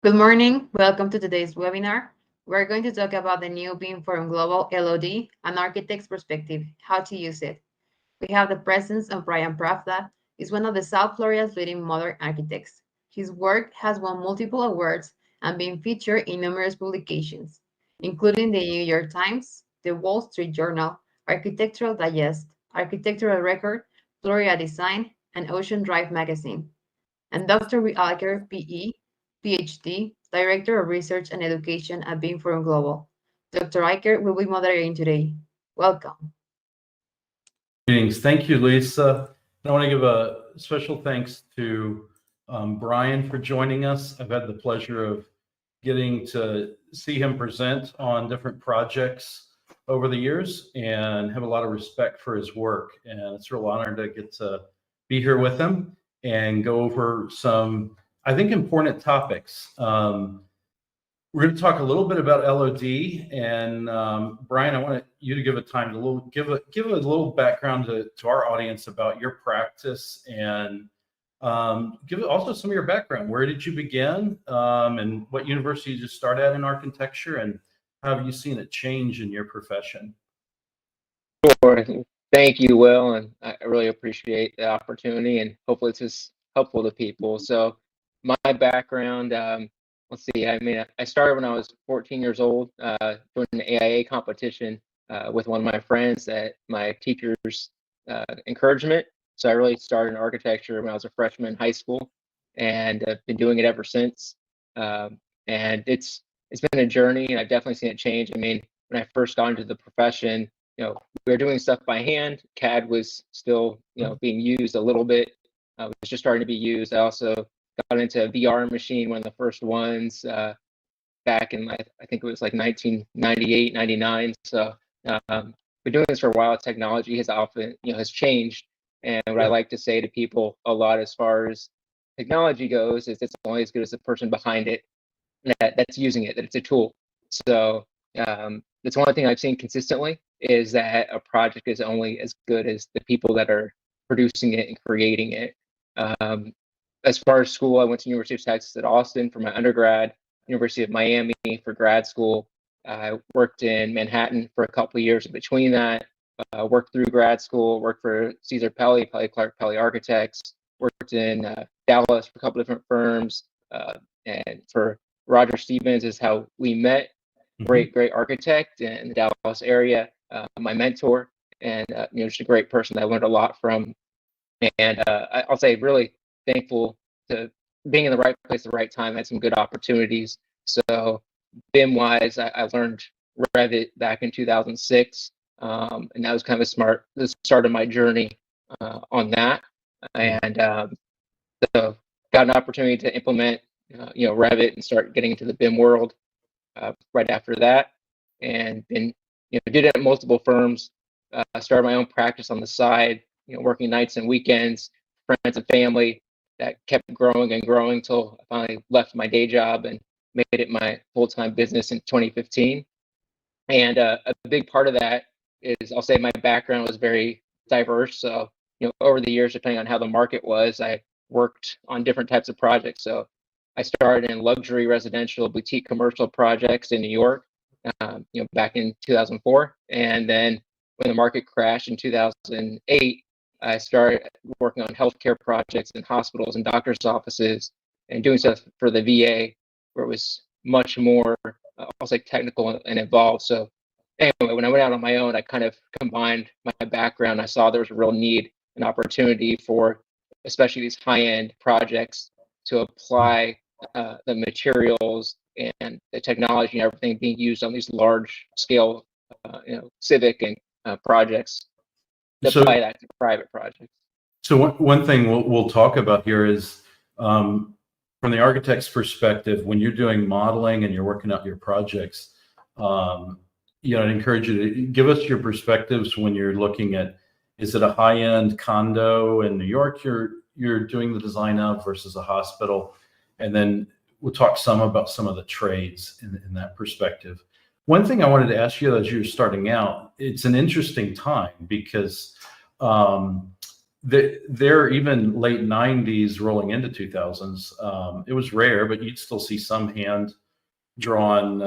Good morning. Welcome to today's webinar. We're going to talk about the new BIMForum Global LOD, an architect's perspective, how to use it. We have the presence of Brian Pravda. He's one of the South Florida's leading modern architects. His work has won multiple awards and been featured in numerous publications, including the New York Times, the Wall Street Journal, Architectural Digest, Architectural Record, Florida Design, and Ocean Drive magazine. And Dr. Alker, PE, PhD, Director of Research and Education at BIMForum Global. Dr. Eicher will be moderating today. Welcome. Greetings. Thank you, Lisa. I want to give a special thanks to Brian for joining us. I've had the pleasure of getting to see him present on different projects over the years and have a lot of respect for his work. And it's a real honor to get to be here with him and go over some, I think, important topics. We're going to talk a little bit about LOD, and Brian, I want you to give give a little background to our audience about your practice, and give also some of your background. Where did you begin, and what university did you start at in architecture, and how have you seen it change in your profession? Sure. Thank you, Will, and I really appreciate the opportunity, and hopefully it's just helpful to people. So my background, let's see, I started when I was 14 years old, doing an AIA competition with one of my friends at my teacher's encouragement. So I really started in architecture when I was a freshman in high school, and I've been doing it ever since. And it's been a journey, and I've definitely seen it change. I mean, when I first got into the profession, we were doing stuff by hand. CAD was still, being used a little bit. It was just starting to be used. I also got into a VR machine, one of the first ones, back in, I think it was like 1998, 99. So been doing this for a while. Technology has often, has changed. And what I like to say to people a lot as far as technology goes is it's only as good as the person behind it that's using it, that it's a tool. So that's one thing I've seen consistently, is that a project is only as good as the people that are producing it and creating it. As far as school, I went to University of Texas at Austin for my undergrad, University of Miami for grad school. I worked in Manhattan for a couple of years in between that, worked through grad school, worked for Caesar Pelli, Clark Pelli Architects, worked in Dallas for a couple different firms, and for Roger Stevens is how we met. Great architect in the Dallas area, my mentor, and just a great person that I learned a lot from. And I'll say really thankful to being in the right place at the right time. I had some good opportunities. So BIM wise, I learned Revit back in 2006, and that was kind of the start of my journey on that. And so got an opportunity to implement Revit and start getting into the BIM world right after that, and then did it at multiple firms. Started my own practice on the side, working nights and weekends, friends and family. That kept growing and growing till I finally left my day job and made it my full-time business in 2015. And a big part of that is, I'll say, my background was very diverse. So over the years, depending on how the market was, I worked on different types of projects. So I started in luxury residential boutique commercial projects in New York, back in 2004. And then when the market crashed in 2008, I started working on healthcare projects in hospitals and doctors' offices and doing stuff for the VA, where it was much more, I'll say, technical and involved. So anyway, when I went out on my own, I kind of combined my background. I saw there was a real need and opportunity for, especially these high-end projects, to apply the materials and the technology and everything being used on these large-scale, civic and projects. Apply that to private projects. So one thing we'll talk about here is, from the architect's perspective, when you're doing modeling and you're working out your projects, I'd encourage you to give us your perspectives when you're looking at, is it a high-end condo in New York you're doing the design of versus a hospital? And then we'll talk some about some of the trades in that perspective. One thing I wanted to ask you as you're starting out, it's an interesting time because There, even late 90s rolling into 2000s, it was rare, but you'd still see some hand-drawn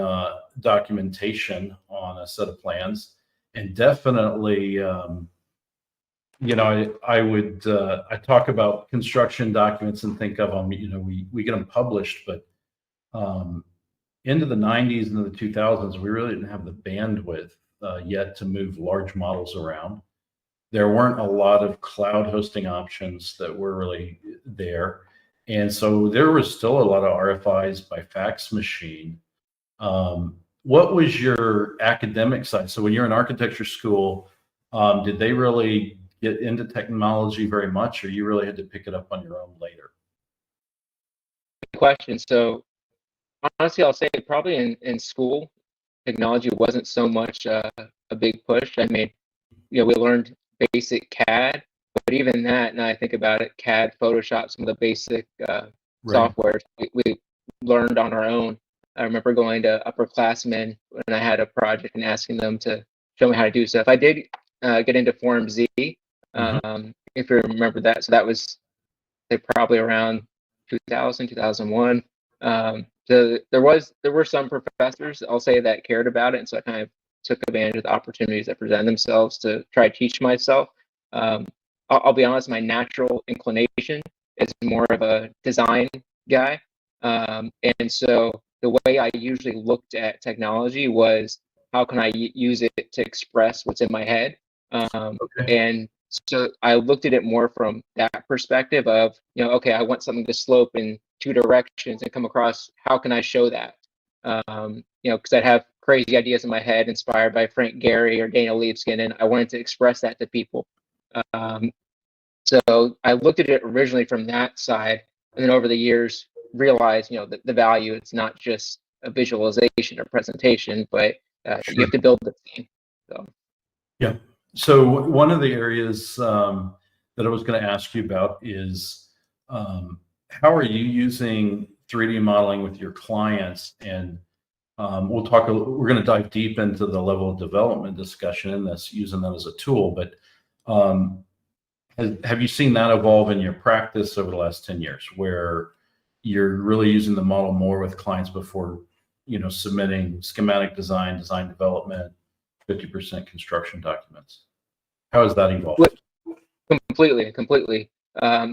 documentation on a set of plans. And definitely, I talk about construction documents and think of them, we get them published, but into the 90s and the 2000s, we really didn't have the bandwidth yet to move large models around. There weren't a lot of cloud hosting options that were really there. And so there was still a lot of RFIs by fax machine. What was your academic side? So when you're in architecture school, did they really get into technology very much, or you really had to pick it up on your own later? Good question. So honestly, I'll say probably in school, technology wasn't so much a big push. I mean, we learned basic CAD, but even that, now I think about it, CAD, Photoshop, some of the basic software we learned on our own. I remember going to upperclassmen when I had a project and asking them to show me how to do stuff. I did get into Form Z, if you remember that. So that was probably around 2000, 2001. So there were some professors, I'll say, that cared about it, and so I kind of took advantage of the opportunities that present themselves to try to teach myself. I'll be honest, my natural inclination is more of a design guy, and so the way I usually looked at technology was, how can I use it to express what's in my head? And so I looked at it more from that perspective of, okay, I want something to slope in two directions and come across, how can I show that? Because I'd have crazy ideas in my head inspired by Frank Gehry or Dana Liebskin, and I wanted to express that to people. So I looked at it originally from that side, and then over the years realized, the value, it's not just a visualization or presentation, but you have to build the thing. So. Yeah. So one of the areas that I was going to ask you about is, how are you using 3D modeling with your clients? And we're going to dive deep into the level of development discussion in this, using that as a tool. But have you seen that evolve in your practice over the last 10 years, where you're really using the model more with clients before, submitting schematic design development, 50% construction documents? How has that evolved? Completely.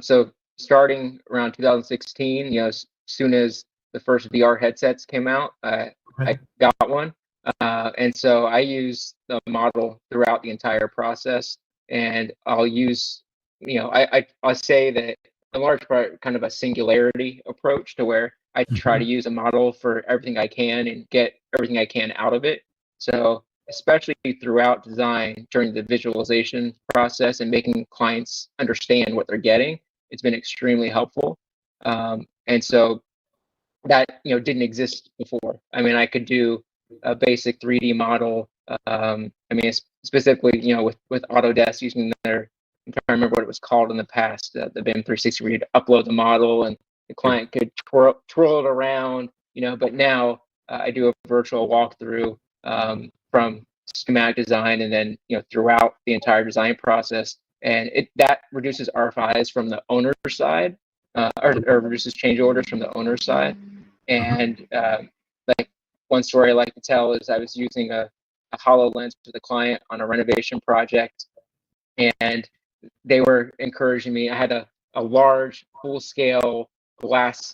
So starting around 2016, as soon as the first VR headsets came out, I got one. And so I use the model throughout the entire process. And I'll use, I'll say that in large part, kind of a singularity approach, to where I try to use a model for everything I can and get everything I can out of it. So especially throughout design, during the visualization process and making clients understand what they're getting, it's been extremely helpful. And so that, didn't exist before. I mean, I could do a basic 3D model. Specifically, with Autodesk, using their, I'm trying to remember what it was called in the past, the BIM 360, where you'd upload the model and the client could twirl it around, but now I do a virtual walkthrough from schematic design, and then throughout the entire design process, and that reduces RFIs from the owner's side, or reduces change orders from the owner's side. And like one story I like to tell is, I was using a HoloLens with a client on a renovation project, and they were encouraging me. I had a large full-scale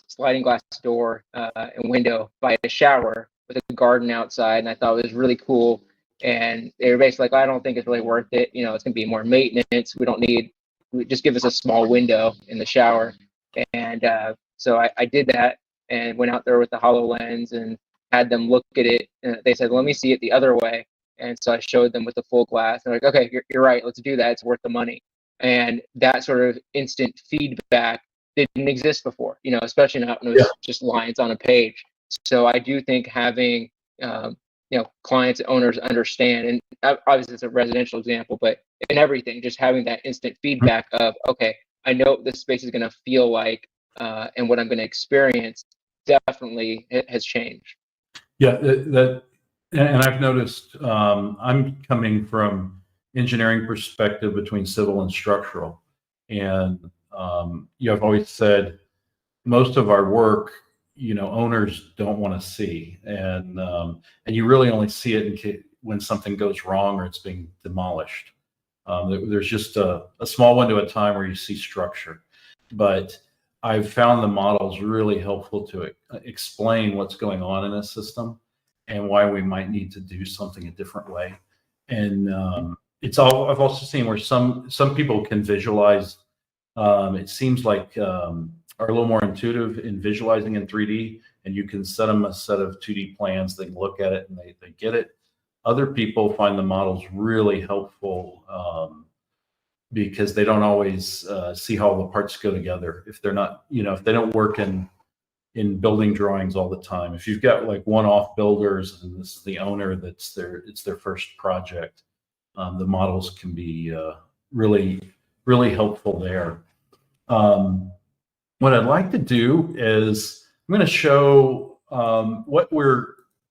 sliding glass door and window by a shower with a garden outside, and I thought it was really cool. And they were basically like, I don't think it's really worth it. It's going to be more maintenance. Just give us a small window in the shower. And so I did that and went out there with the HoloLens and had them look at it. And they said, let me see it the other way. And so I showed them with the full glass. They're like, okay, you're right. Let's do that. It's worth the money. And that sort of instant feedback didn't exist before, especially not when it was just lines on a page. So I do think having, clients, owners understand, and obviously it's a residential example, but in everything, just having that instant feedback of, okay, I know what this space is going to feel like, and what I'm going to experience, definitely it has changed. Yeah, and I've noticed, I'm coming from engineering perspective between civil and structural. And I've always said most of our work, owners don't want to see, and you really only see it when something goes wrong or it's being demolished. There's just a small window at time where you see structure, but I've found the models really helpful to explain what's going on in a system and why we might need to do something a different way. And I've also seen where some people can visualize. It seems like are a little more intuitive in visualizing in 3D, and you can set them a set of 2D plans. They can look at it and they get it. Other people find the models really helpful because they don't always see how the parts go together. If they're not, if they don't work in building drawings all the time. If you've got like one-off builders and this is the owner it's their first project, the models can be really, really helpful there. What I'd like to do is I'm going to show what we're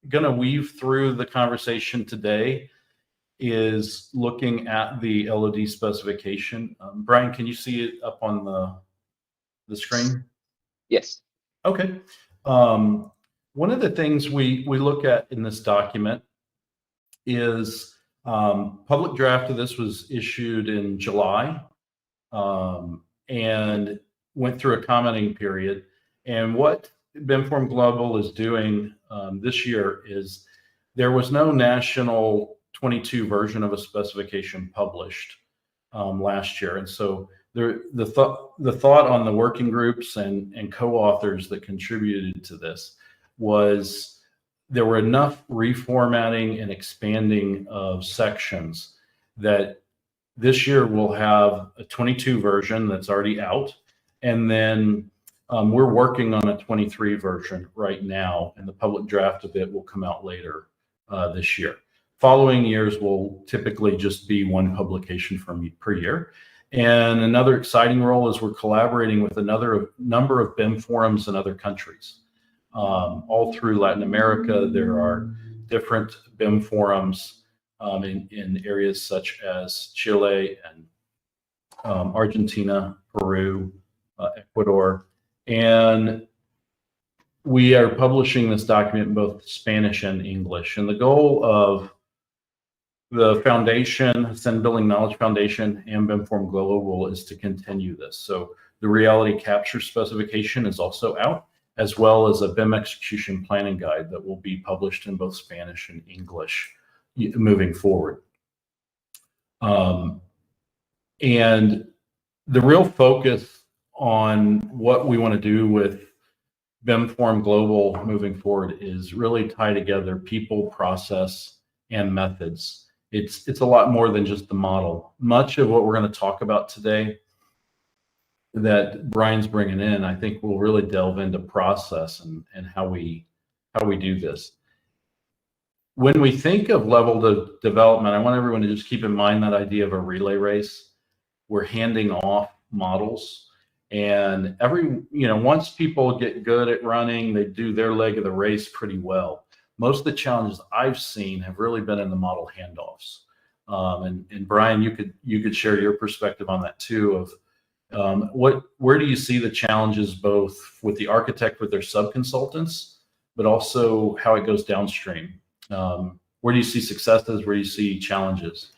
going to weave through the conversation today is looking at the LOD specification. Brian, can you see it up on the screen? Yes. Okay. One of the things we look at in this document is public draft of this was issued in July and went through a commenting period. And what BIMForum Global is doing this year is there was no national 22 version of a specification published last year. And so the thought on the working groups and co-authors that contributed to this was there were enough reformatting and expanding of sections that this year we'll have a 22 version that's already out. And then we're working on a 23 version right now, and the public draft of it will come out later this year. Following years will typically just be one publication per year. And another exciting role is we're collaborating with another number of BIM forums in other countries. All through Latin America, there are different BIM forums in areas such as Chile and Argentina, Peru, Ecuador. And we are publishing this document in both Spanish and English. And the goal of the foundation, Ascend Building Knowledge Foundation, and BIMForum Global is to continue this. So the reality capture specification is also out, as well as a BIM execution planning guide that will be published in both Spanish and English moving forward. And the real focus on what we want to do with BIMForum Global moving forward is really tie together people, process, and methods. It's a lot more than just the model. Much of what we're going to talk about today that Brian's bringing in, I think will really delve into process and how we do this. When we think of level development, I want everyone to just keep in mind that idea of a relay race. We're handing off models, and once people get good at running, they do their leg of the race pretty well. Most of the challenges I've seen have really been in the model handoffs. And Brian, you could share your perspective on that too. Of where do you see the challenges both with the architect with their sub-consultants, but also how it goes downstream? Where do you see successes? Where do you see challenges?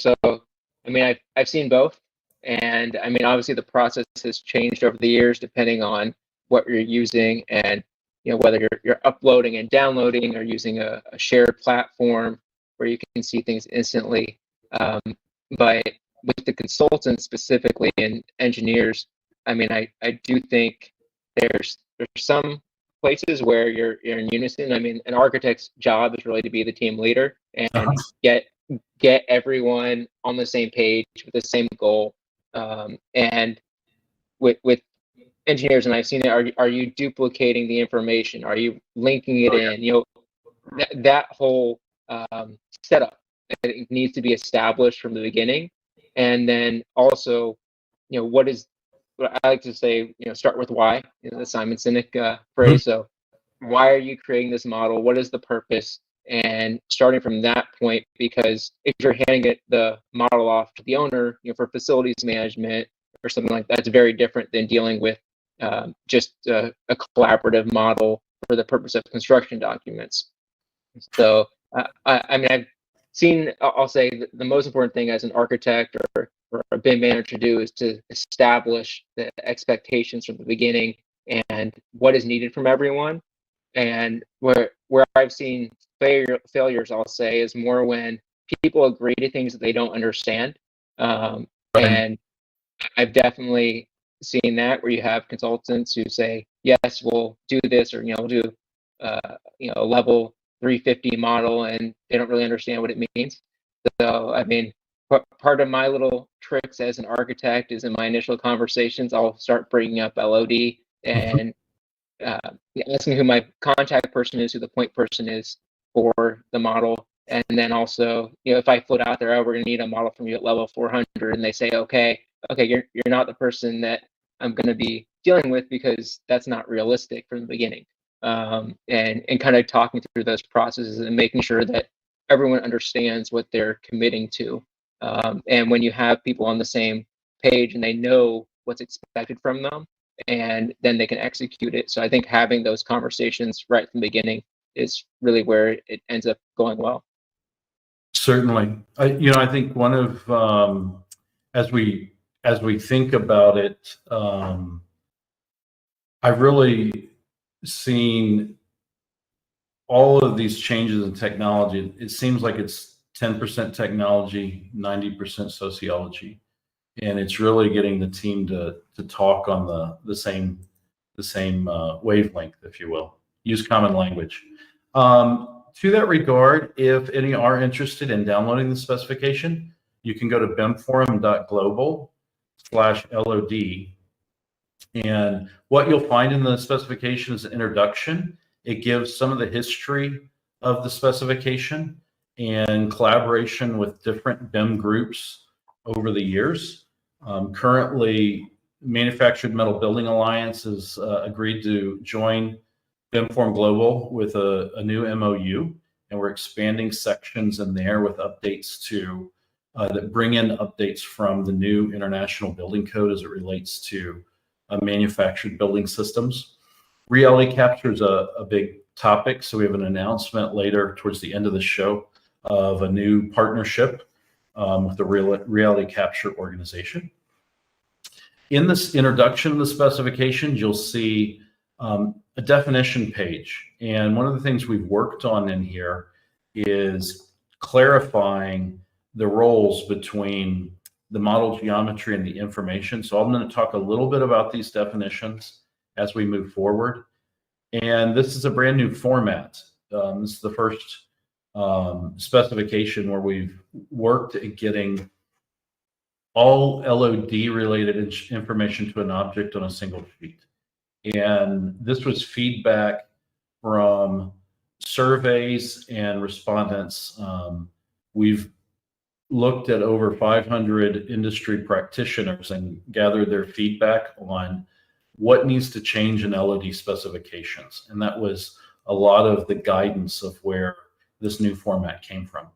So, I mean, I've seen both, and I mean, obviously the process has changed over the years depending on what you're using and whether you're uploading and downloading or using a shared platform where you can see things instantly. But with the consultants specifically and engineers, I mean, I do think there's some places where you're in unison. I mean, an architect's job is really to be the team leader and get everyone on the same page with the same goal. And with engineers, and I've seen it, are you duplicating the information? Are you linking it in? That whole setup, it needs to be established from the beginning. And then also, what I like to say, start with why, the Simon Sinek phrase. So why are you creating this model? What is the purpose? and starting from that point, because if you're handing the model off to the owner, for facilities management or something like that, it's very different than dealing with just a collaborative model for the purpose of construction documents. So I mean, I've seen, I'll say the most important thing as an architect or a BIM manager to do is to establish the expectations from the beginning and what is needed from everyone. And where I've seen failures, I'll say, is more when people agree to things that they don't understand. And I've definitely seen that where you have consultants who say, yes, we'll do this, or we'll do a level 350 model, and they don't really understand what it means. So I mean, part of my little tricks as an architect is in my initial conversations, I'll start bringing up LOD and asking who my contact person is, who the point person is for the model. And then also, if I float out there, oh, we're going to need a model from you at level 400, and they say, okay, you're not the person that I'm going to be dealing with, because that's not realistic from the beginning. And kind of talking through those processes and making sure that everyone understands what they're committing to. And when you have people on the same page and they know what's expected from them, and then they can execute it. So I think having those conversations right from the beginning is really where it ends up going well. Certainly. I think one of, as we think about it, I've really seen all of these changes in technology. It seems like it's 10% technology, 90% sociology. And it's really getting the team to talk on the same wavelength, if you will. Use common language. To that regard, if any are interested in downloading the specification, you can go to BIMForum.global/LOD. And what you'll find in the specification is an introduction. It gives some of the history of the specification and collaboration with different BIM groups over the years. Currently, Manufactured Metal Building Alliance has agreed to join BIMForum Global with a new MOU, and we're expanding sections in there with updates to that bring in updates from the new International Building Code as it relates to manufactured building systems. Reality capture is a big topic, so we have an announcement later towards the end of the show of a new partnership with the reality capture organization. In this introduction of the specifications, you'll see a definition page. And one of the things we've worked on in here is clarifying the roles between the model geometry and the information. So I'm going to talk a little bit about these definitions as we move forward. And this is a brand new format. This is the first specification where we've worked at getting all LOD related information to an object on a single sheet. And this was feedback from surveys and respondents. We've looked at over 500 industry practitioners and gathered their feedback on what needs to change in LOD specifications. And that was a lot of the guidance of where this new format came from.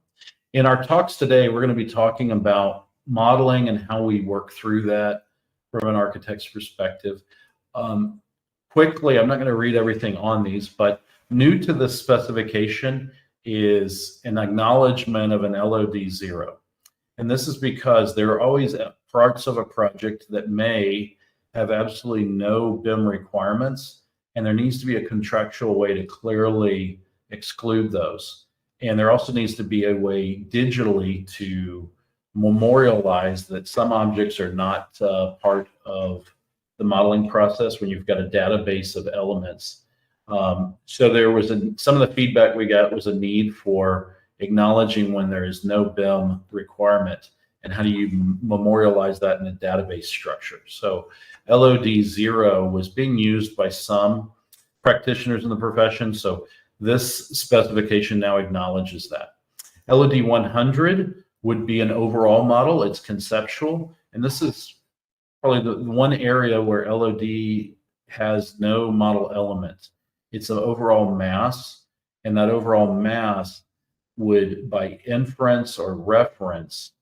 In our talks today, we're going to be talking about modeling and how we work through that from an architect's perspective. Quickly, I'm not going to read everything on these, but new to this specification is an acknowledgement of an LOD 0. And this is because there are always parts of a project that may have absolutely no BIM requirements, and there needs to be a contractual way to clearly exclude those. And there also needs to be a way digitally to memorialize that some objects are not part of the modeling process when you've got a database of elements. So there was some of the feedback we got was a need for acknowledging when there is no BIM requirement, and how do you memorialize that in a database structure. So LOD 0 was being used by some practitioners in the profession, so this specification now acknowledges that. LOD 100 would be an overall model. It's conceptual, and this is probably the one area where LOD has no model element. It's an overall mass, and that overall mass would, by inference or reference,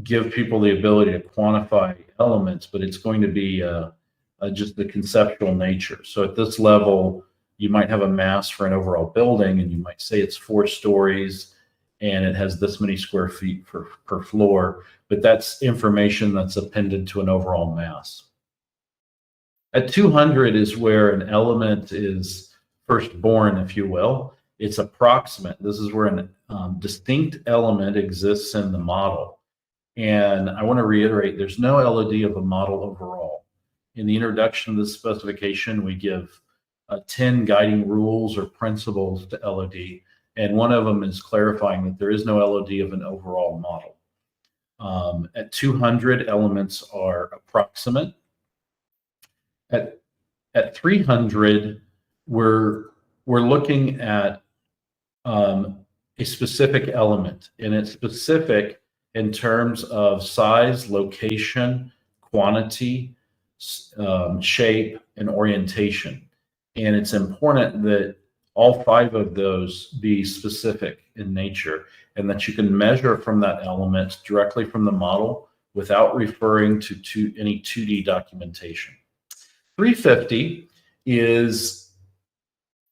give people the ability to quantify elements, but it's going to be just the conceptual nature. So at this level, you might have a mass for an overall building, and you might say it's 4 stories and it has this many square feet per floor, but that's information that's appended to an overall mass. At 200 is where an element is first born, if you will. It's approximate. This is where a distinct element exists in the model. And I want to reiterate, there's no LOD of a model overall. In the introduction of this specification, we give 10 guiding rules or principles to LOD. And one of them is clarifying that there is no LOD of an overall model. At 200, elements are approximate. At 300, we're looking at a specific element, and it's specific in terms of size, location, quantity, shape, and orientation. And it's important that all 5 of those be specific in nature, and that you can measure from that element directly from the model without referring to any 2D documentation. 350 is,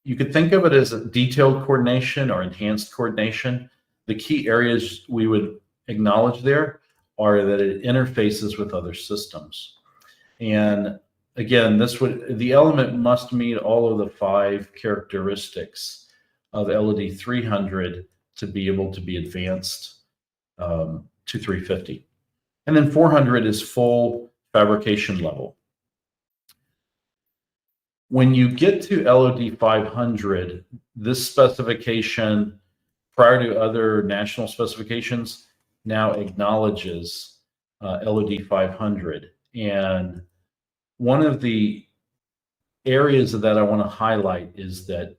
you could think of it as a detailed coordination or enhanced coordination. The key areas we would acknowledge there are that it interfaces with other systems. And again, the element must meet all of the 5 characteristics of LOD 300 to be able to be advanced to 350. And then 400 is full fabrication level. When you get to LOD 500, this specification, prior to other national specifications, now acknowledges LOD 500. And one of the areas that I want to highlight is that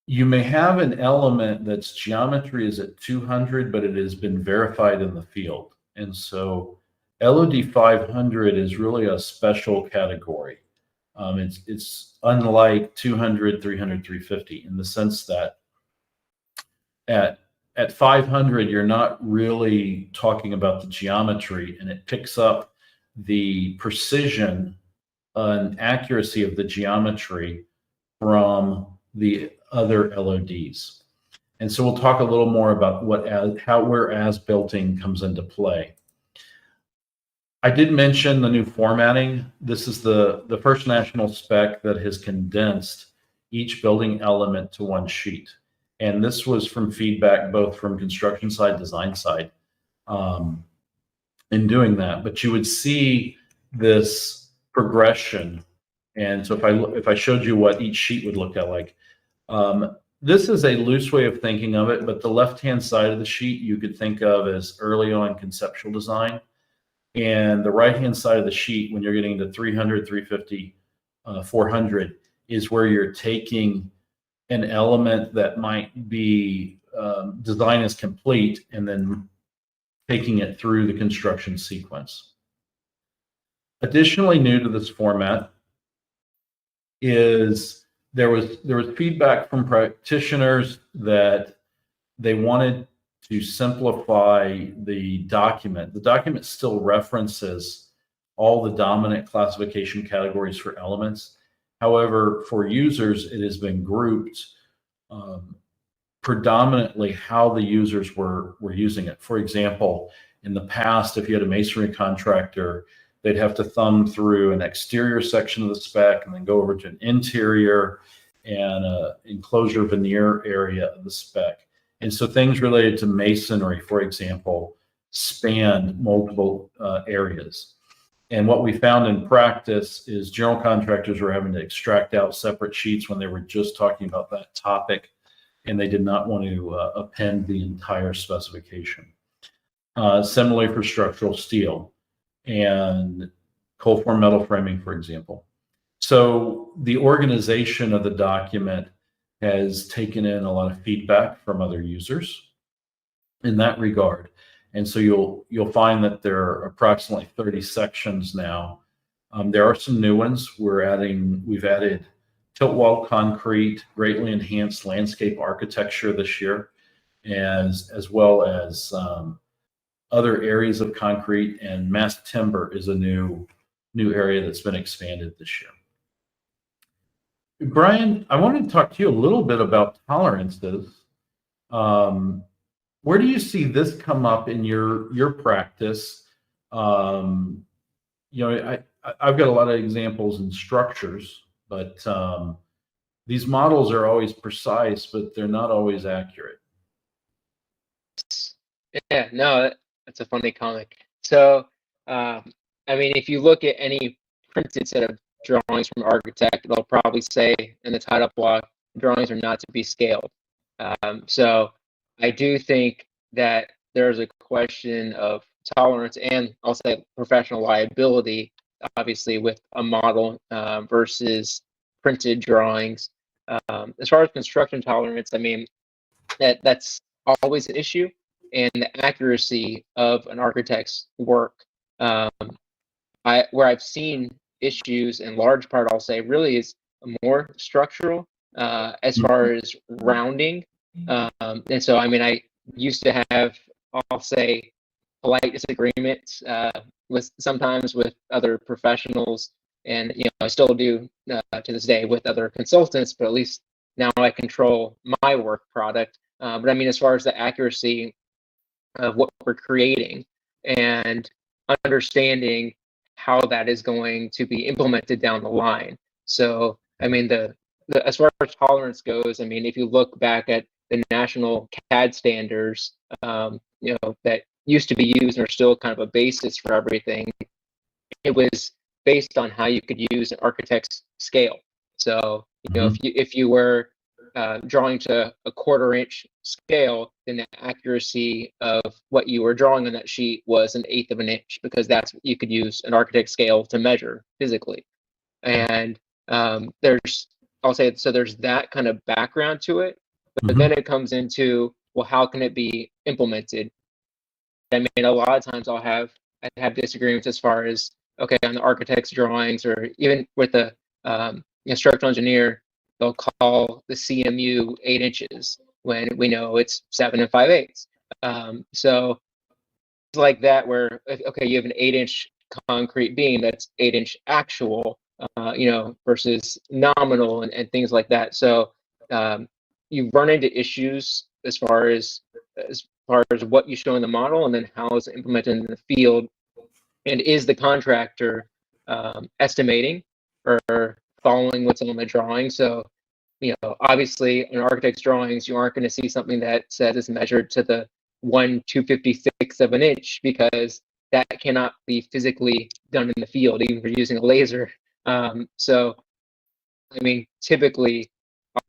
you may have an element that's geometry is at 200, but it has been verified in the field. And so LOD 500 is really a special category. It's unlike 200, 300, 350 in the sense that at 500, you're not really talking about the geometry, and it picks up the precision and accuracy of the geometry from the other LODs. And so we'll talk a little more about where as-builting comes into play. I did mention the new formatting. This is the first national spec that has condensed each building element to one sheet. And this was from feedback both from construction side, design side, in doing that. But you would see this progression. And so if I showed you what each sheet would look like, this is a loose way of thinking of it, but the left-hand side of the sheet you could think of as early on conceptual design. And the right-hand side of the sheet, when you're getting to 300, 350, 400, is where you're taking an element that might be design is complete and then taking it through the construction sequence. Additionally, new to this format is there was feedback from practitioners that they wanted to simplify the document. The document still references all the dominant classification categories for elements. However, for users, it has been grouped predominantly how the users were using it. For example, in the past, if you had a masonry contractor, they'd have to thumb through an exterior section of the spec and then go over to an interior and enclosure veneer area of the spec. And so things related to masonry, for example, spanned multiple areas. And what we found in practice is general contractors were having to extract out separate sheets when they were just talking about that topic, and they did not want to append the entire specification. Similarly for structural steel and cold form metal framing, for example. So the organization of the document has taken in a lot of feedback from other users in that regard. And so you'll find that there are approximately 30 sections now. There are some new ones. We've added tilt wall concrete greatly enhanced landscape architecture this year, as well as other areas of concrete, and mass timber is a new area that's been expanded this year. Brian, I wanted to talk to you a little bit about tolerances. Where do you see this come up in your practice? I've got a lot of examples in structures, but these models are always precise, but they're not always accurate. Yeah, no, that's a funny comic. So, I mean, if you look at any printed set of drawings from an architect, they'll probably say in the title block, drawings are not to be scaled. So I do think that there's a question of tolerance and I'll say professional liability, obviously, with a model versus printed drawings. As far as construction tolerance, I mean, that's always an issue, and the accuracy of an architect's work. Where I've seen issues in large part, I'll say, really is more structural as far as rounding. And so, I mean, I used to have, I'll say, polite disagreements sometimes with other professionals, and I still do to this day with other consultants, but at least now I control my work product. But I mean, as far as the accuracy of what we're creating and understanding how that is going to be implemented down the line. So, I mean, as far as tolerance goes, I mean, if you look back at the national CAD standards, that used to be used and are still kind of a basis for everything, it was based on how you could use an architect's scale. So, if you were drawing to a 1/4 inch scale, then the accuracy of what you were drawing on that sheet was 1/8 of an inch, because that's what you could use an architect scale to measure physically. And I'll say, so there's that kind of background to it, but then it comes into, well, how can it be implemented? I mean, a lot of times I have disagreements as far as, okay, on the architect's drawings, or even with the structural engineer, they'll call the CMU 8 inches when we know it's 7 5/8. So it's like that, where, okay, you have an 8-inch concrete beam that's 8-inch actual, versus nominal and things like that. So you run into issues as far as what you show in the model, and then how it's implemented in the field, and is the contractor estimating or following what's on the drawing. So, obviously, in architect's drawings, you aren't going to see something that says it's measured to the 1/256 of an inch, because that cannot be physically done in the field, even for using a laser. So, I mean, typically,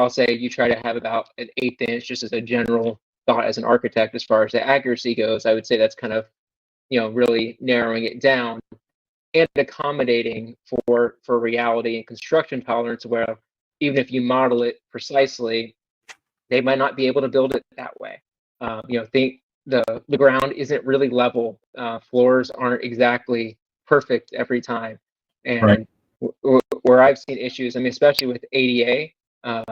I'll say you try to have about an 1/8 inch, just as a general thought as an architect. As far as the accuracy goes, I would say that's kind of, really narrowing it down and accommodating for reality and construction tolerance, where even if you model it precisely, they might not be able to build it that way. Think the ground isn't really level. Floors aren't exactly perfect every time. And where I've seen issues, I mean, especially with ADA,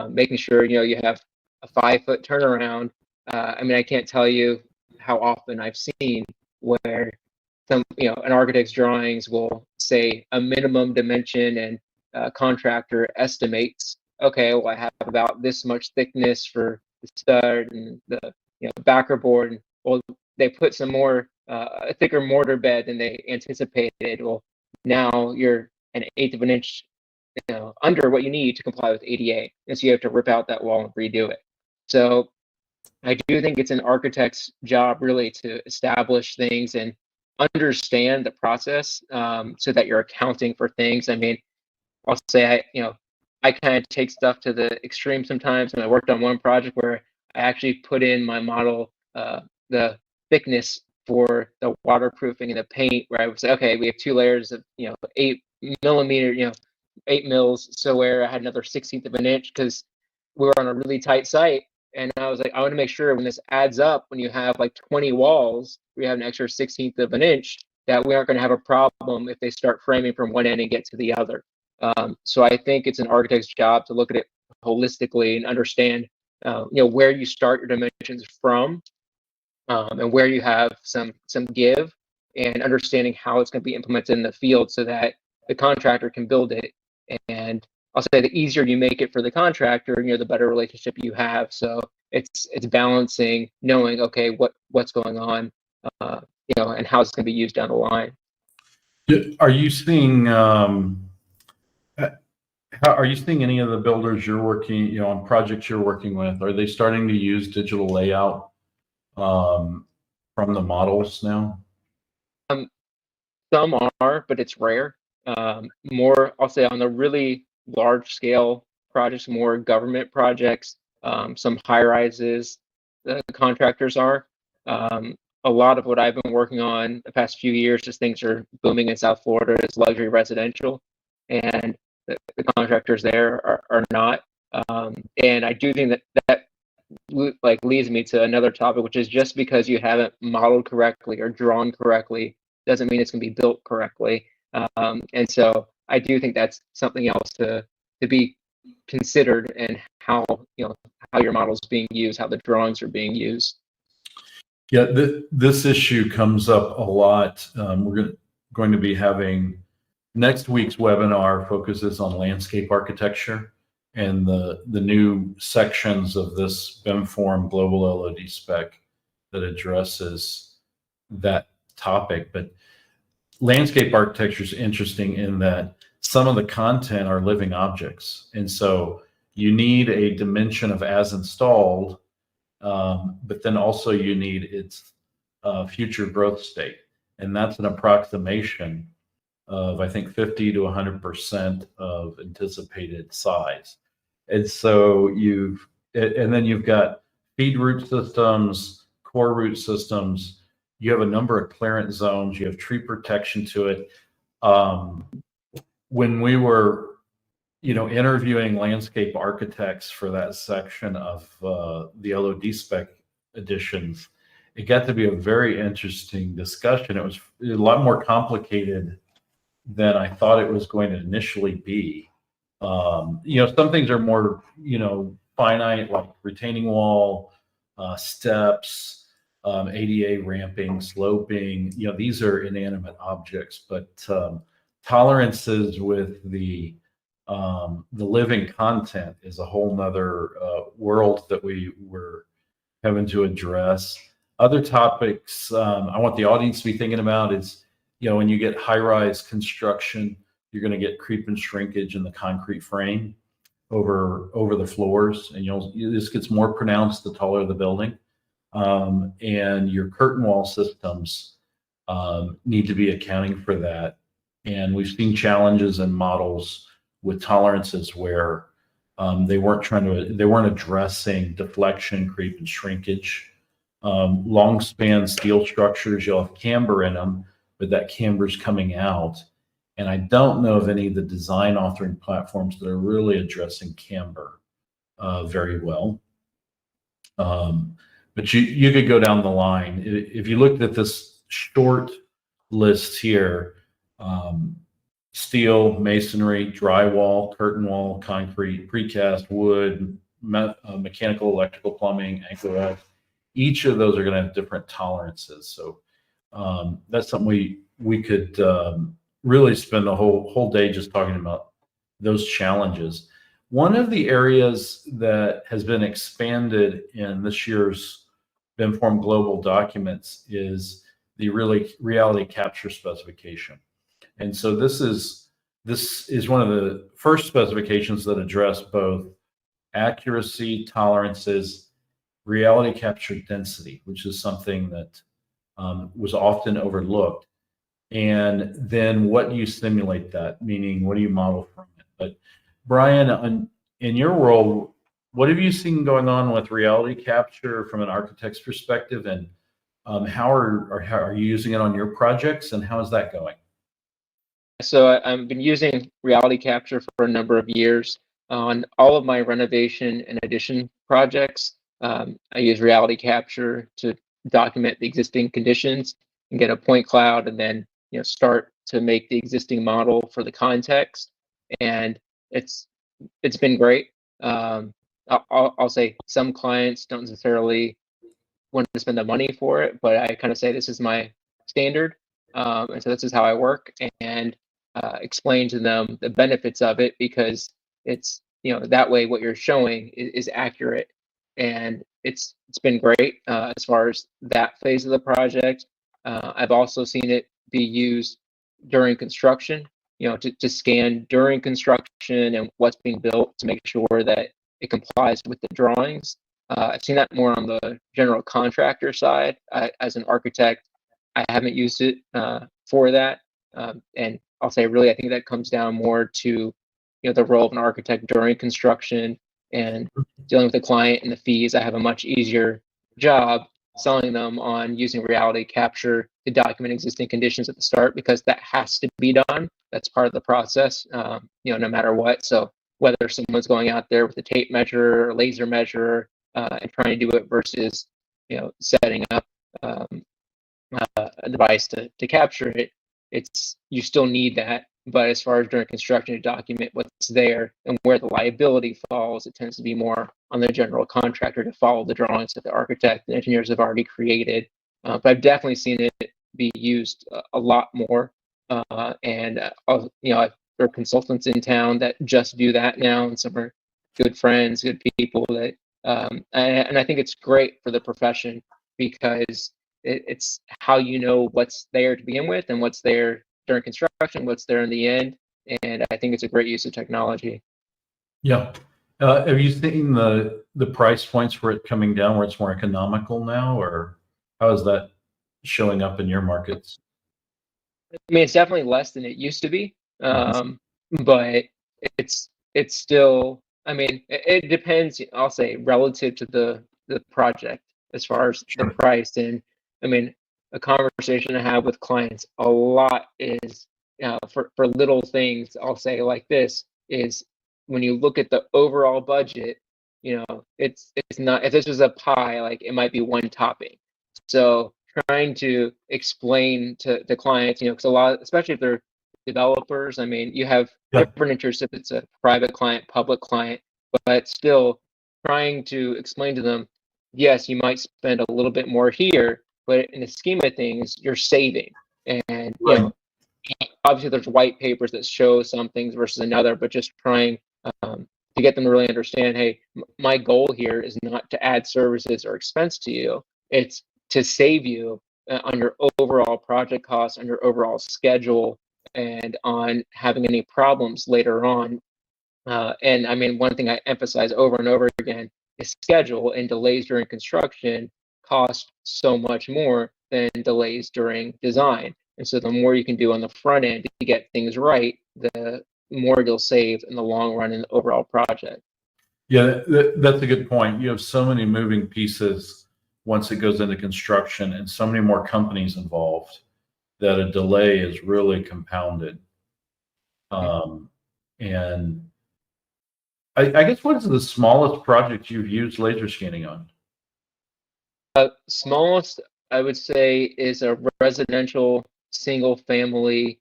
making sure, you have a 5-foot turnaround. I mean, I can't tell you how often I've seen where an architect's drawings will say a minimum dimension, and contractor estimates, okay, well, I have about this much thickness for the stud and the backer board. And, well, they put some more a thicker mortar bed than they anticipated. Well, now you're 1/8 of an inch under what you need to comply with ADA, and so you have to rip out that wall and redo it. So I do think it's an architect's job really to establish things and understand the process, so that you're accounting for things. I mean, I'll say I kind of take stuff to the extreme sometimes, and I worked on one project where I actually put in my model the thickness for the waterproofing and the paint, where I would say, okay, we have 2 layers of 8 millimeter, 8 mils, so where I had another 1/16 of an inch, because we were on a really tight site. And I was like, I want to make sure when this adds up, when you have like 20 walls, we have an extra 1/16 of an inch, that we aren't going to have a problem if they start framing from one end and get to the other. So I think it's an architect's job to look at it holistically and understand, where you start your dimensions from, and where you have some give, and understanding how it's going to be implemented in the field so that the contractor can build it. And I'll say the easier you make it for the contractor, the better relationship you have. So it's balancing, knowing, okay, what's going on, and how it's going to be used down the line. Are you seeing are you seeing any of the builders you're working, on projects you're working with, are they starting to use digital layout from the models now? Some are, but it's rare. More, I'll say, on the really large scale projects, more government projects, some high rises, the contractors are. A lot of what I've been working on the past few years, as things are booming in South Florida, is luxury residential, and the contractors there are not. And I do think that leads me to another topic, which is just because you haven't modeled correctly or drawn correctly doesn't mean it's going to be built correctly. And so I do think that's something else to be considered, and how your model is being used, how the drawings are being used. Yeah, this issue comes up a lot. We're going to be having next week's webinar focuses on landscape architecture and the new sections of this BIMForum global LOD spec that addresses that topic. But landscape architecture is interesting in that some of the content are living objects. And so you need a dimension of as installed, but then also you need its future growth state. And that's an approximation of, I think, 50 to 100% of anticipated size. And so and then you've got feed root systems, core root systems. You have a number of clearance zones. You have tree protection to it. When we were, interviewing landscape architects for that section of the LOD spec editions, it got to be a very interesting discussion. It was a lot more complicated than I thought it was going to initially be. Some things are more, finite, like retaining wall, steps, ADA ramping, sloping. These are inanimate objects, but tolerances with the living content is a whole nother world that we were having to address. Other topics I want the audience to be thinking about is, when you get high-rise construction, you're going to get creep and shrinkage in the concrete frame over the floors, and this gets more pronounced the taller the building. And your curtain wall systems need to be accounting for that. And we've seen challenges in models with tolerances where they weren't addressing deflection, creep, and shrinkage. Long span steel structures, you'll have camber in them, but that camber is coming out. And I don't know of any of the design authoring platforms that are really addressing camber very well. But you could go down the line. If you looked at this short list here, steel, masonry, drywall, curtain wall, concrete, precast, wood, mechanical, electrical, plumbing, anchor wall, each of those are going to have different tolerances. So that's something we could really spend the whole day just talking about those challenges. One of the areas that has been expanded in this year's BIMForum Global documents is the reality capture specification. And so this is one of the first specifications that address both accuracy, tolerances, reality capture density, which is something that was often overlooked. And then what do you simulate that? Meaning, what do you model from it? But Brian, in your world, what have you seen going on with reality capture from an architect's perspective, and how are you using it on your projects, and how is that going? So I've been using reality capture for a number of years on all of my renovation and addition projects. I use reality capture to document the existing conditions and get a point cloud, and then start to make the existing model for the context. and it's been great. I'll say some clients don't necessarily want to spend the money for it, but I kind of say this is my standard, and so this is how I work, and explain to them the benefits of it, because it's, that way what you're showing is accurate, and it's been great as far as that phase of the project. I've also seen it be used during construction, to scan during construction and what's being built to make sure that it complies with the drawings. I've seen that more on the general contractor side. As an architect, I haven't used it for that. And I'll say, really, I think that comes down more to, the role of an architect during construction and dealing with the client and the fees. I have a much easier job selling them on using reality capture to document existing conditions at the start, because that has to be done. That's part of the process, no matter what. So whether someone's going out there with a tape measure or laser measure and trying to do it versus, setting up a device to capture it, you still need that. But as far as during construction to document what's there and where the liability falls, it tends to be more on the general contractor to follow the drawings that the architect and engineers have already created. But I've definitely seen it be used a lot more. And there are consultants in town that just do that now, and some are good friends, good people that, and I think it's great for the profession, because it's how what's there to begin with and what's there during construction, what's there in the end, and I think it's a great use of technology. Yeah. Have you seen the price points for it coming down, where it's more economical now, or how is that showing up in your markets? I mean, it's definitely less than it used to be, but it's still. I mean, it depends. I'll say relative to the project as far as the price. And I mean, a conversation I have with clients a lot is for little things. I'll say like this is, when you look at the overall budget, it's not, if this was a pie, like it might be one topping. So trying to explain to the clients, because a lot, especially if they're developers, I mean, you have different interests if it's a private client, public client, but still trying to explain to them, yes, you might spend a little bit more here, but in the scheme of things, you're saving. And obviously there's white papers that show some things versus another, but just trying to get them to really understand, hey, my goal here is not to add services or expense to you. It's to save you on your overall project costs, on your overall schedule, and on having any problems later on. And I mean, one thing I emphasize over and over again is schedule, and delays during construction cost so much more than delays during design. And so the more you can do on the front end to get things right, the more you'll save in the long run in the overall project. Yeah, that's a good point. You have so many moving pieces once it goes into construction, and so many more companies involved, that a delay is really compounded. And I guess, what is the smallest project you've used laser scanning on? Smallest, I would say, is a residential single family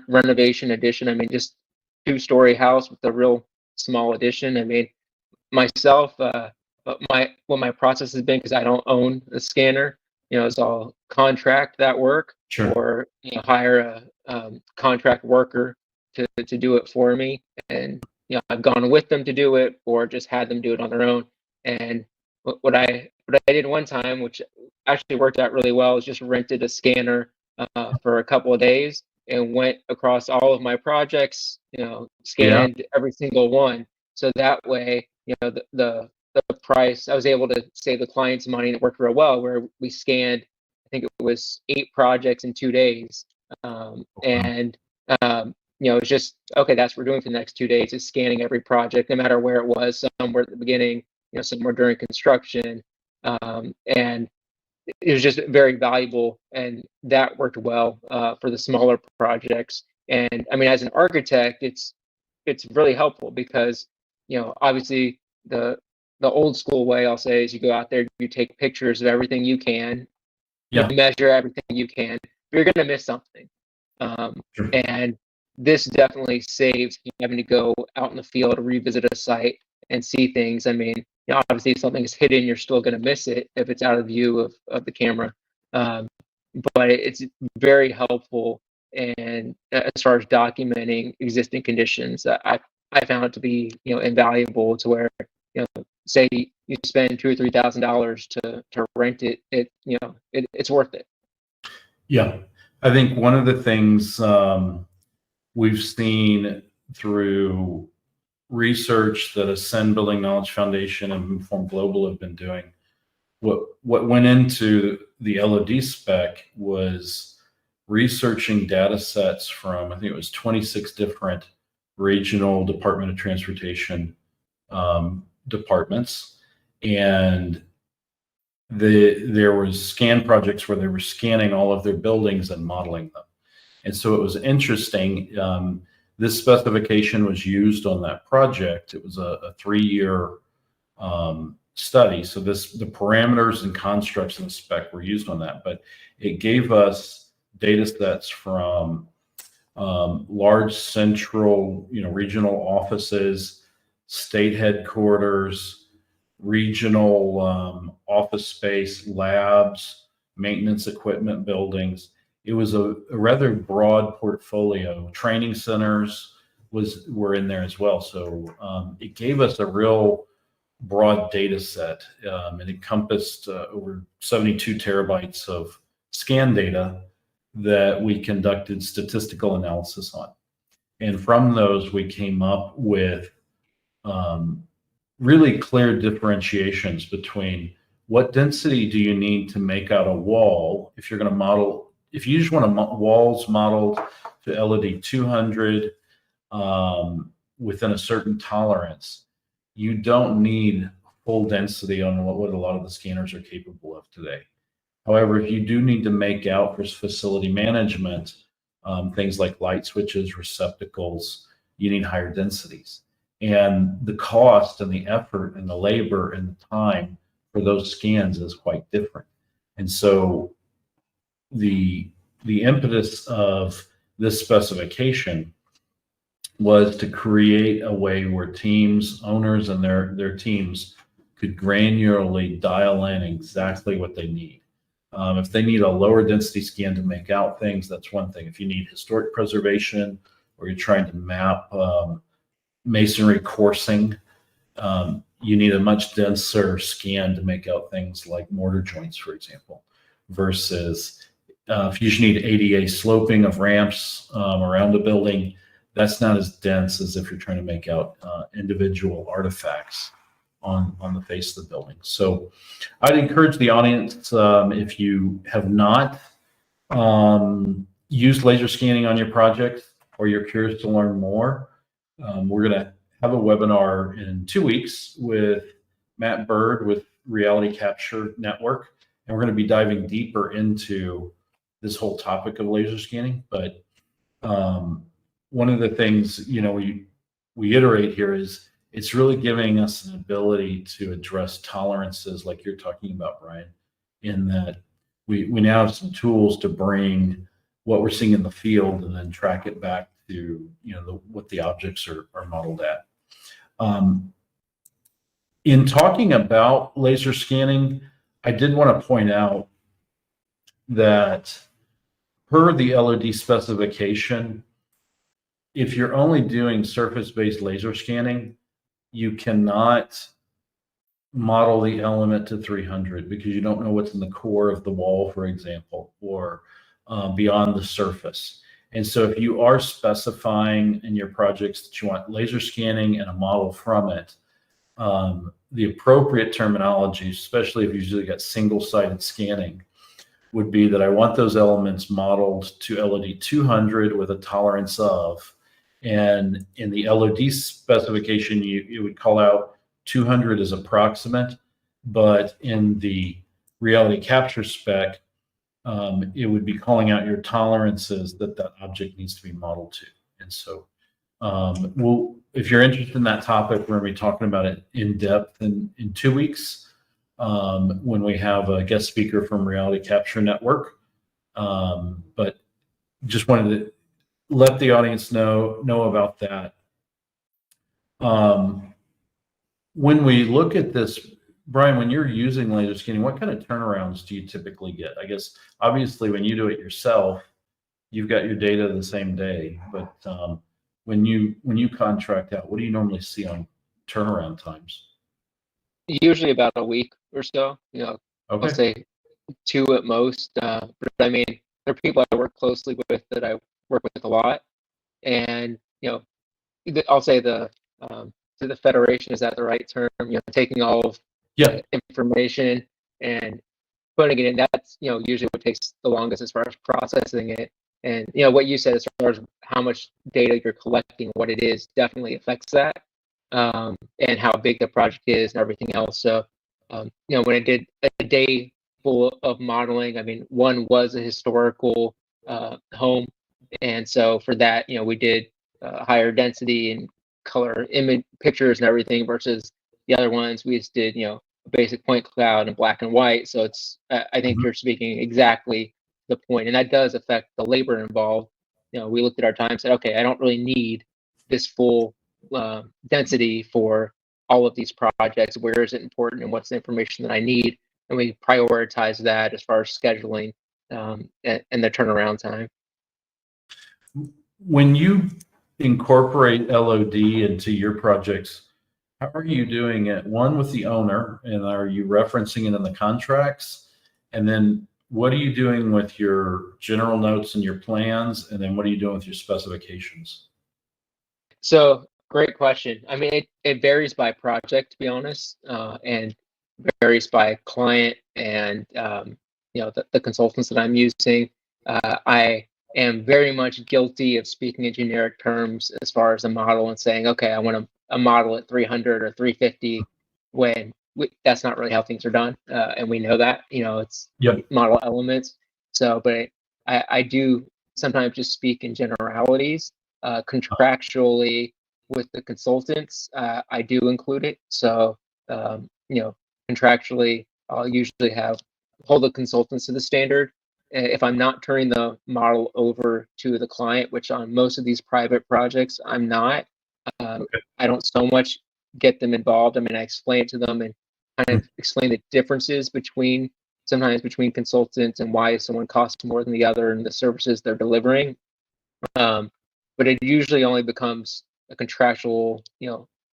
renovation addition. I mean, just 2-story house with a real small addition. I mean, myself, what my process has been, because I don't own the scanner, is I'll contract that work, or hire a contract worker to do it for me. And I've gone with them to do it, or just had them do it on their own. And what I did one time, which actually worked out really well, is just rented a scanner for a couple of days and went across all of my projects, scanned every single one. So that way, the price, I was able to save the clients money, and it worked real well, where we scanned, I think it was 8 projects in 2 days. It's just, okay, that's what we're doing for the next 2 days, is scanning every project, no matter where it was. Some were at the beginning, some were during construction. And it was just very valuable, and that worked well for the smaller projects. And I mean, as an architect, it's really helpful, because obviously the old school way, I'll say, is you go out there, you take pictures of everything you can, you measure everything you can, but you're going to miss something. And this definitely saves having to go out in the field to revisit a site and see things. I mean, obviously if something is hidden, you're still going to miss it if it's out of view of the camera. But it's very helpful, and as far as documenting existing conditions, I found it to be invaluable, to where say you spend $2,000 or $3,000 to rent it, it's worth it. Yeah, I think one of the things we've seen through research that Ascend Building Knowledge Foundation and BIMForum Global have been doing, what went into the LOD spec was researching data sets from, I think it was 26 different regional Department of Transportation departments, and there was scan projects where they were scanning all of their buildings and modeling them. And so it was interesting. This specification was used on that project. It was a 3-year study. So the parameters and constructs in the spec were used on that, but it gave us data sets from large central, regional offices, state headquarters, regional office space, labs, maintenance equipment buildings. It was a rather broad portfolio. Training centers were in there as well. So it gave us a real broad data set. It encompassed over 72 terabytes of scan data that we conducted statistical analysis on. And from those, we came up with really clear differentiations between what density do you need to make out a wall if you're going to model, if you just want walls modeled to LOD 200 within a certain tolerance, you don't need full density on what a lot of the scanners are capable of today. However, if you do need to make out for facility management, things like light switches, receptacles, you need higher densities. And the cost and the effort and the labor and the time for those scans is quite different. And so the impetus of this specification was to create a way where teams, owners and their teams could granularly dial in exactly what they need. If they need a lower density scan to make out things, that's one thing. If you need historic preservation, or you're trying to map masonry coursing, you need a much denser scan to make out things like mortar joints, for example, versus if you just need ADA sloping of ramps around a building, that's not as dense as if you're trying to make out individual artifacts on the face of the building. So I'd encourage the audience, if you have not used laser scanning on your project, or you're curious to learn more, we're going to have a webinar in 2 weeks with Matt Bird with Reality Capture Network, and we're going to be diving deeper into this whole topic of laser scanning. But one of the things we iterate here is it's really giving us an ability to address tolerances like you're talking about, Brian, in that we now have some tools to bring what we're seeing in the field and then track it back to what the objects are modeled at. In talking about laser scanning, I did want to point out that per the LOD specification, if you're only doing surface-based laser scanning, you cannot model the element to 300 because you don't know what's in the core of the wall, for example, or beyond the surface. And so if you are specifying in your projects that you want laser scanning and a model from it, the appropriate terminology, especially if you usually got single-sided scanning, would be that I want those elements modeled to LOD 200 with a tolerance of, and in the LOD specification, you would call out 200 as approximate, but in the reality capture spec, it would be calling out your tolerances that object needs to be modeled to. And so if you're interested in that topic, we're going to be talking about it in depth in 2 weeks when we have a guest speaker from Reality Capture Network. But just wanted to let the audience know about that. When we look at this, Brian, when you're using laser scanning, what kind of turnarounds do you typically get? I guess obviously when you do it yourself, you've got your data the same day, but when you contract out, what do you normally see on turnaround times? Usually about a week or so. I'll Okay. say 2 at most. But I mean, there are people I work closely with that I work with a lot, and I'll say to the federation, is that the right term? Taking all of Yeah. the information and putting it in. That's usually what takes the longest as far as processing it. And what you said as far as how much data you're collecting, what it is, definitely affects that, and how big the project is and everything else. So, when I did a day full of modeling, I mean, one was a historical home, and so for that, we did higher density and color image pictures and everything versus the other ones we just did, a basic point cloud and black and white. So it's, I think you're speaking exactly the point, and that does affect the labor involved. We looked at our time and said, okay, I don't really need this full density for all of these projects. Where is it important and what's the information that I need? And we prioritize that as far as scheduling and the turnaround time. When you incorporate LOD into your projects, how are you doing it? One, with the owner, and are you referencing it in the contracts? And then what are you doing with your general notes and your plans? And then what are you doing with your specifications? So great question. I mean, it varies by project, to be honest, and varies by client and the consultants that I'm using. I am very much guilty of speaking in generic terms as far as a model and saying, okay, I want a model at 300 or 350 when that's not really how things are done. And we know that, it's model elements. So, but I do sometimes just speak in generalities. Contractually with the consultants, I do include it. So, contractually, I'll usually hold the consultants to the standard. If I'm not turning the model over to the client, which on most of these private projects, I'm not, I don't so much get them involved. I mean, I explain it to them and kind of explain the differences sometimes between consultants and why someone costs more than the other and the services they're delivering. But it usually only becomes a contractual,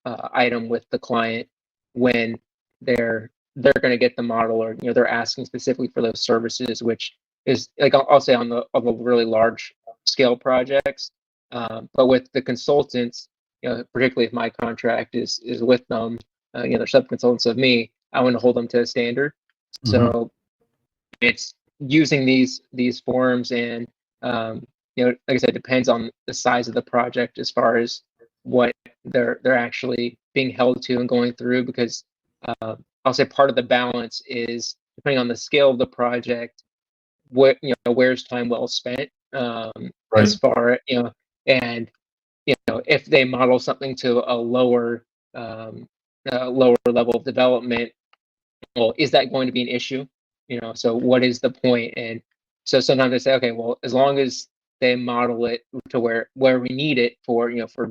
item with the client when they're going to get the model, or they're asking specifically for those services, which is like I'll say on the really large scale projects. But with the consultants, particularly if my contract is with them, they're sub consultants of me. I want to hold them to a standard. So it's using these forms and like I said, it depends on the size of the project as far as what they're actually being held to and going through, because I'll say part of the balance is depending on the scale of the project, where's time well spent, as far and if they model something to a lower level of development, well, is that going to be an issue? So what is the point? And so sometimes I say, okay, well, as long as they model it to where we need it for for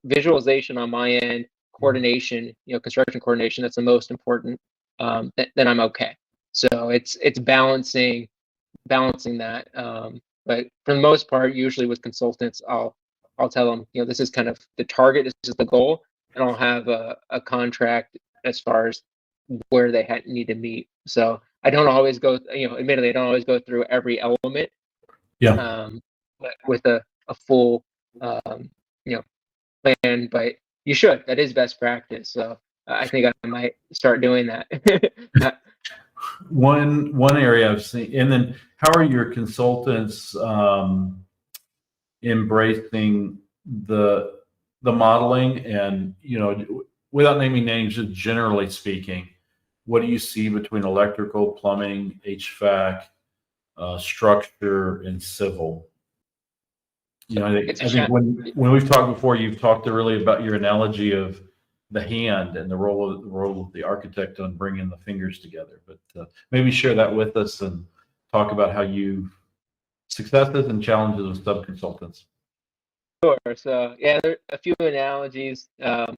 visualization on my end, coordination, construction coordination, that's the most important, then I'm okay. So it's balancing that, but for the most part, usually with consultants, I'll tell them, this is kind of the target, this is the goal, and I'll have a contract as far as where they need to meet. So I don't always go, admittedly, I don't always go through every element. But with a full, plan, but you should. That is best practice. So I think I might start doing that. One area I've seen, and then how are your consultants embracing the modeling? And without naming names, just generally speaking, what do you see between electrical, plumbing, HVAC, structure, and civil? I think when we've talked before, you've talked really about your analogy of the hand and the role of the architect on bringing the fingers together. But maybe share that with us and talk about how you successes and challenges with sub consultants. Sure. So yeah, there are a few analogies.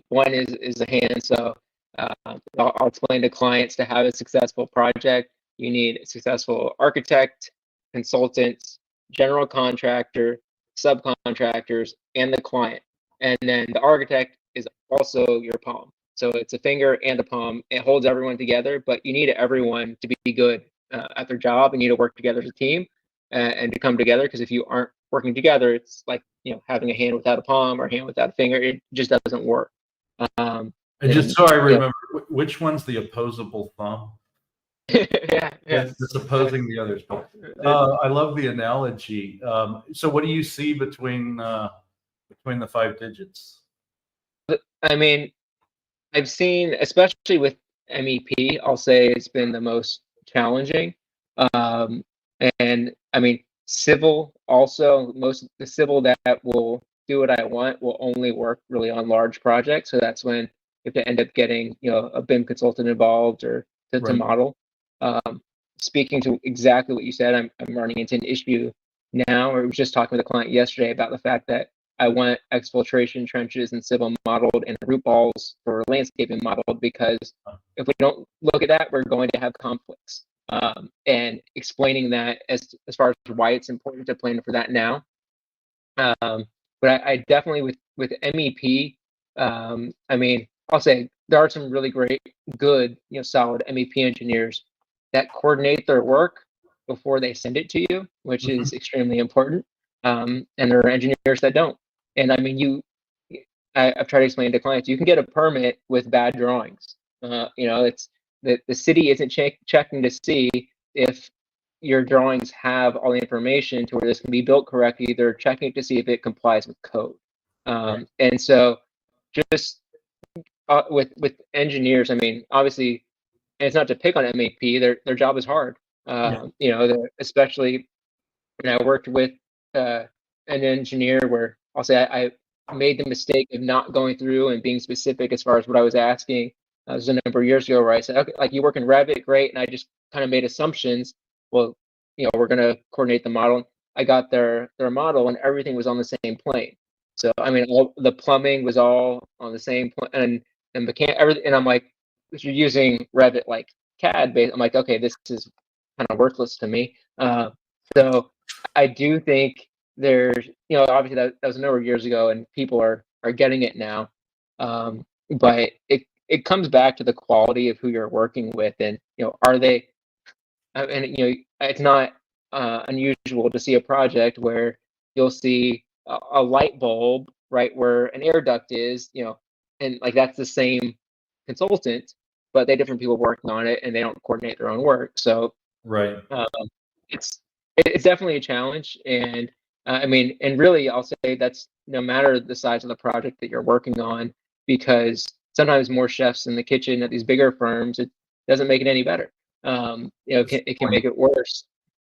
One is a hand. So I'll explain to clients to have a successful project, you need a successful architect, consultants, general contractor, subcontractors, and the client. And then the architect is also your palm. So it's a finger and a palm. It holds everyone together, but you need everyone to be good at their job and you need to work together as a team and to come together. Because if you aren't working together, it's like having a hand without a palm or a hand without a finger. It just doesn't work. And just so I remember, which one's the opposable thumb? Yeah. It's opposing the others. But I love the analogy. So what do you see between the 5 digits? I mean, I've seen, especially with MEP, I'll say it's been the most challenging. And I mean, civil also, most the civil that will do what I want will only work really on large projects. So that's when you have to end up getting, a BIM consultant involved or to Right. model. Speaking to exactly what you said, I'm running into an issue now. I was just talking with a client yesterday about the fact that I want exfiltration trenches and civil modeled and root balls for landscaping modeled, because if we don't look at that, we're going to have conflicts. And explaining that as far as why it's important to plan for that now. But I definitely with MEP, I mean, I'll say there are some really great, good, solid MEP engineers that coordinate their work before they send it to you, which is extremely important. And there are engineers that don't. And I mean, I've tried to explain to clients, you can get a permit with bad drawings. It's the city isn't checking to see if your drawings have all the information to where this can be built correctly. They're checking to see if it complies with code. Right. And so just with engineers, I mean, obviously, and it's not to pick on MAP, their job is hard. Especially when I worked with an engineer where I'll say I made the mistake of not going through and being specific as far as what I was asking. It was a number of years ago where I said, okay, like, you work in Revit, great, and I just kind of made assumptions. Well, we're going to coordinate the model. I got their model and everything was on the same plane. So I mean, all the plumbing was all on the same plane, and everything. And I'm like, if you're using Revit like CAD based, I'm like, okay, this is kind of worthless to me. So I do think there's, obviously that was a number of years ago, and people are getting it now. But it comes back to the quality of who you're working with, and are they? And it's not unusual to see a project where you'll see a light bulb right where an air duct is, and like that's the same consultant, but they have different people working on it, and they don't coordinate their own work. So Right. It's definitely a challenge, and I mean, and really, I'll say that's no matter the size of the project that you're working on, because sometimes more chefs in the kitchen at these bigger firms, it doesn't make it any better. It can make it worse,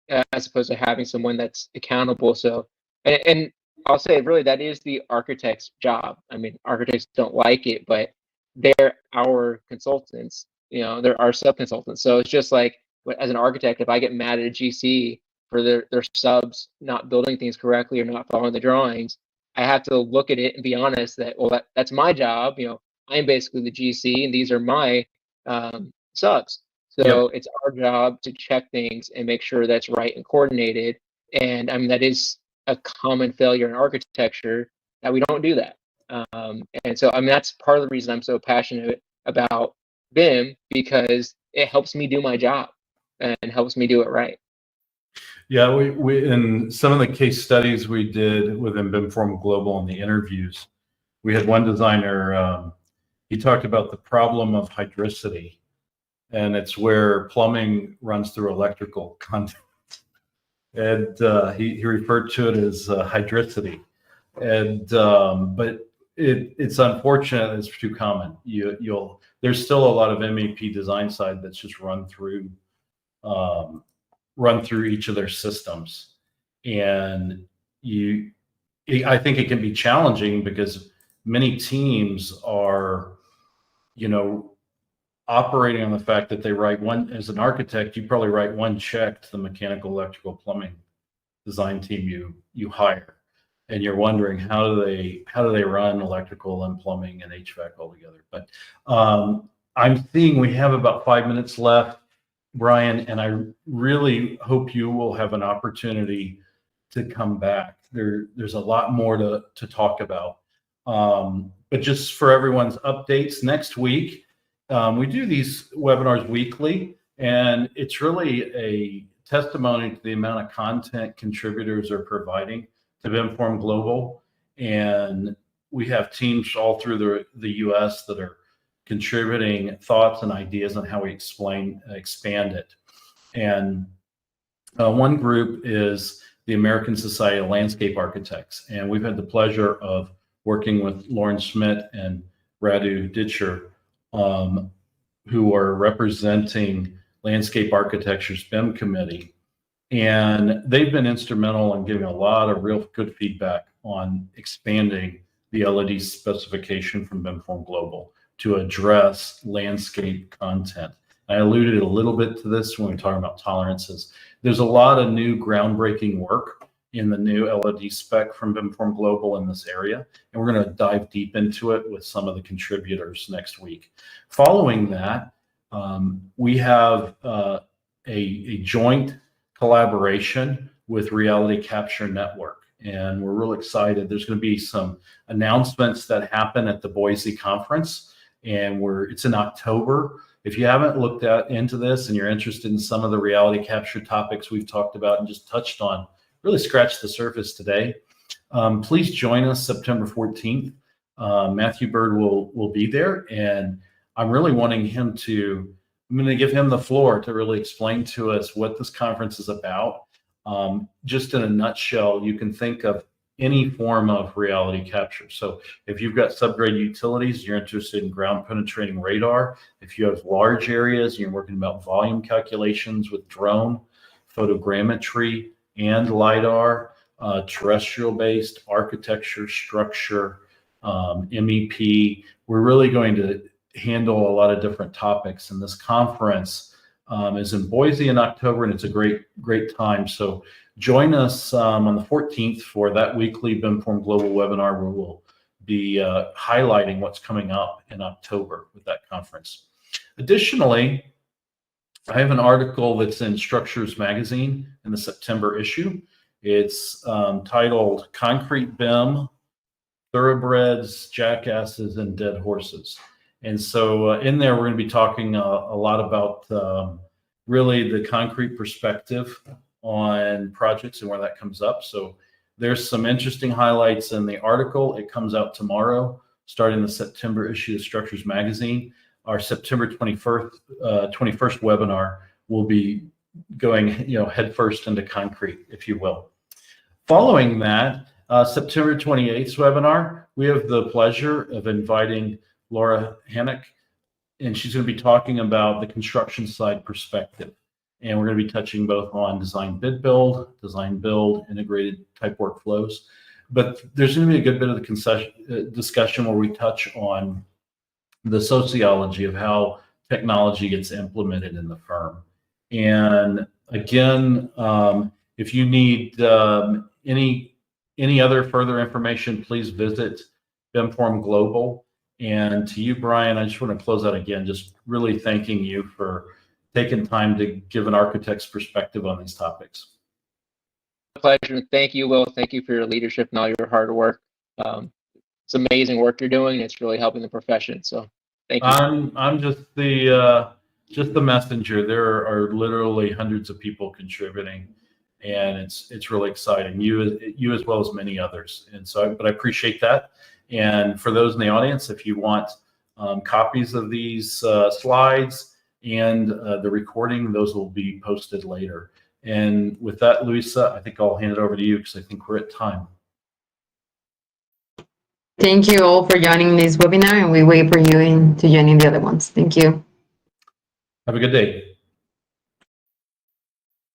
as opposed to having someone that's accountable. So, and I'll say really that is the architect's job. I mean, architects don't like it, but they're our consultants. They're our sub consultants. So it's just like, as an architect, if I get mad at a GC for their subs not building things correctly or not following the drawings, I have to look at it and be honest that, well, that's my job. I'm basically the GC and these are my subs. So It's our job to check things and make sure that's right and coordinated. And I mean, that is a common failure in architecture, that we don't do that. And so, I mean, that's part of the reason I'm so passionate about BIM, because it helps me do my job and helps me do it right. Yeah, we in some of the case studies we did within BIMForum Global and the interviews, we had one designer, he talked about the problem of hydricity, and it's where plumbing runs through electrical conduit. And he referred to it as hydricity. And but it's unfortunate, it's too common. There's still a lot of MEP design side that's just run through each of their systems. And I think it can be challenging because many teams are, operating on the fact that they write one, as an architect, you probably write one check to the mechanical, electrical, plumbing design team you hire. and you're wondering how do they run electrical and plumbing and HVAC all together. But I'm seeing we have about 5 minutes left, Brian, and I really hope you will have an opportunity to come back. There's a lot more to talk about. But just for everyone's updates, next week, we do these webinars weekly, and it's really a testimony to the amount of content contributors are providing to BIMForum Global. And we have teams all through the US that are contributing thoughts and ideas on how we expand it. And one group is the American Society of Landscape Architects. And we've had the pleasure of working with Lauren Schmidt and Radu Ditcher, who are representing Landscape Architecture's BIM committee. And they've been instrumental in giving a lot of real good feedback on expanding the LOD specification from BIMForum Global to address landscape content. I alluded a little bit to this when we were talking about tolerances. There's a lot of new groundbreaking work in the new LOD spec from BIMForum Global in this area, and we're going to dive deep into it with some of the contributors next week. Following that, we have a joint collaboration with Reality Capture Network, and we're real excited. There's going to be some announcements that happen at the Boise conference, and it's in October. If you haven't looked into this and you're interested in some of the reality capture topics we've talked about and just touched on, really scratched the surface today, please join us September 14th. Matthew Bird will be there, and I'm really wanting I'm going to give him the floor to really explain to us what this conference is about. Just in a nutshell, you can think of any form of reality capture. So if you've got subgrade utilities, you're interested in ground penetrating radar. If you have large areas, you're working about volume calculations with drone, photogrammetry, and LiDAR, terrestrial-based architecture, structure, MEP. We're really going to handle a lot of different topics, and this conference is in Boise in October, and it's a great time. So join us on the 14th for that weekly BIMForum Global webinar, where we'll be highlighting what's coming up in October with that conference. Additionally, I have an article that's in Structures Magazine in the September issue. It's titled Concrete BIM, Thoroughbreds, Jackasses, and Dead Horses. And so in there, we're going to be talking a lot about really the concrete perspective on projects and where that comes up. So there's some interesting highlights in the article. It comes out tomorrow, starting the September issue of Structures Magazine. Our September 21st webinar will be going headfirst into concrete, if you will. Following that, September 28th webinar, we have the pleasure of inviting Laura Hannock, and she's going to be talking about the construction side perspective. And we're going to be touching both on design build, integrated type workflows. But there's going to be a good bit of the discussion where we touch on the sociology of how technology gets implemented in the firm. And again, if you need any other further information, please visit BIMForum Global. And to you, Brian, I just want to close out again, just really thanking you for taking time to give an architect's perspective on these topics. Pleasure. Thank you, Will. Thank you for your leadership and all your hard work. It's amazing work you're doing. It's really helping the profession. So thank you. I'm just the messenger. There are literally hundreds of people contributing, and it's really exciting. You as well as many others. And so, but I appreciate that. And for those in the audience, if you want copies of these slides and the recording, those will be posted later. And with that, Luisa, I think I'll hand it over to you because I think we're at time. Thank you all for joining this webinar, and we wait for you to join in the other ones. Thank you. Have a good day.